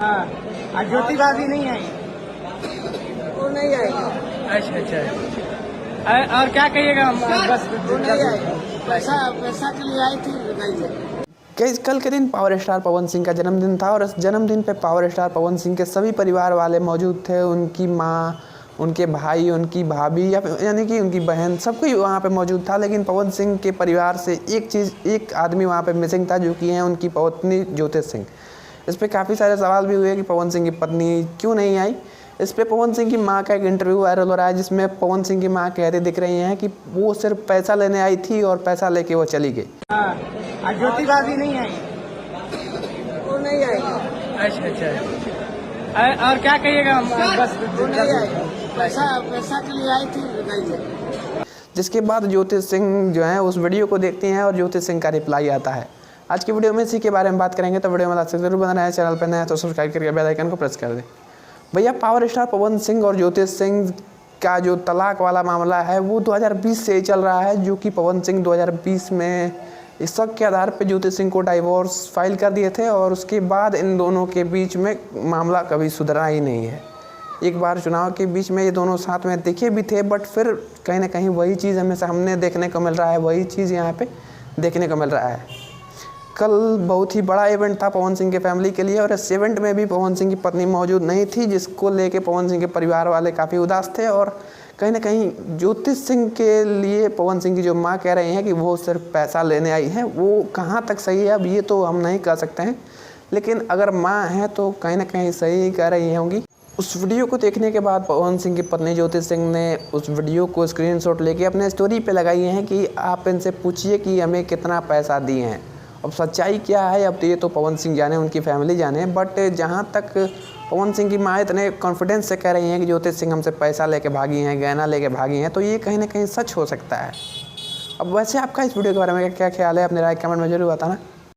हाँ, आज ज्योति भाभी नहीं आई। वो नहीं आएगी। अच्छा। और क्या कहिएगा हम बस वो नहीं आएगी। पैसा के लिए आई थी, गई है। कल के दिन पावर स्टार पवन सिंह का जन्मदिन था और इस जन्मदिन पे पावर स्टार पवन सिंह के सभी परिवार वाले मौजूद थे। उनकी माँ, उनके भाई, उनकी भाभी यानी कि उनकी बहन, सब कोई वहाँ पे मौजूद था। लेकिन पवन सिंह के परिवार से एक आदमी वहाँ पे मिसिंग था, जो कि है उनकी पत्नी ज्योति सिंह। इस पर काफ़ी सारे सवाल भी हुए कि पवन सिंह की पत्नी क्यों नहीं आई। इस पर पवन सिंह की माँ का एक इंटरव्यू वायरल हो रहा है, जिसमें पवन सिंह की माँ कहते दिख रही हैं कि वो सिर्फ पैसा लेने आई थी और पैसा लेके वो चली गई। हाँ, आज ज्योति भाभी नहीं आई। वो नहीं आएगी। अच्छा। और क्या कहिएगा हम बस वो नहीं आएगी। पैसा के लिए आई थी, गई है। जिसके बाद ज्योति सिंह जो है उस वीडियो को देखती हैं और ज्योति सिंह का रिप्लाई आता है। आज की वीडियो में इसी के बारे में बात करेंगे, तो वीडियो में लास्ट तक जरूर बना रहे हैं। चैनल पर नया है तो सब्सक्राइब करके बेल आइकन को प्रेस कर दें। भैया, पावर स्टार पवन सिंह और ज्योति सिंह का जो तलाक वाला मामला है वो 2020 से चल रहा है, जो कि पवन सिंह 2020 में इस शक के आधार पर ज्योति सिंह को डाइवोर्स फाइल कर दिए थे और उसके बाद इन दोनों के बीच में मामला कभी सुधरा ही नहीं है। एक बार चुनाव के बीच में ये दोनों साथ में दिखे भी थे, बट फिर कहीं ना कहीं वही चीज़ हमें सामने देखने को मिल रहा है, वही चीज़ यहाँ पे देखने को मिल रहा है। कल बहुत ही बड़ा इवेंट था पवन सिंह के फैमिली के लिए और इस इवेंट में भी पवन सिंह की पत्नी मौजूद नहीं थी, जिसको लेके पवन सिंह के परिवार वाले काफ़ी उदास थे। और कहीं ना कहीं ज्योति सिंह के लिए पवन सिंह की जो माँ कह रही हैं कि वो सिर्फ पैसा लेने आई हैं, वो कहाँ तक सही है अब ये तो हम नहीं कह सकते हैं, लेकिन अगर माँ हैं तो कहीं ना कहीं सही कह रही होंगी। उस वीडियो को देखने के बाद पवन सिंह की पत्नी ज्योति सिंह ने उस वीडियो को स्क्रीनशॉट लेके अपने स्टोरी पे लगाई है कि आप इनसे पूछिए कि हमें कितना पैसा दिए हैं। अब सच्चाई क्या है अब ये तो पवन सिंह जाने, उनकी फैमिली जाने, बट जहाँ तक पवन सिंह की माँ इतने कॉन्फिडेंस से कह रही हैं कि ज्योति सिंह हमसे पैसा लेके भागी हैं, गहना लेके भागी हैं, तो ये कहीं ना कहीं सच हो सकता है। अब वैसे आपका इस वीडियो के बारे में क्या ख्याल है, अपने राय कमेंट में जरूर बताना।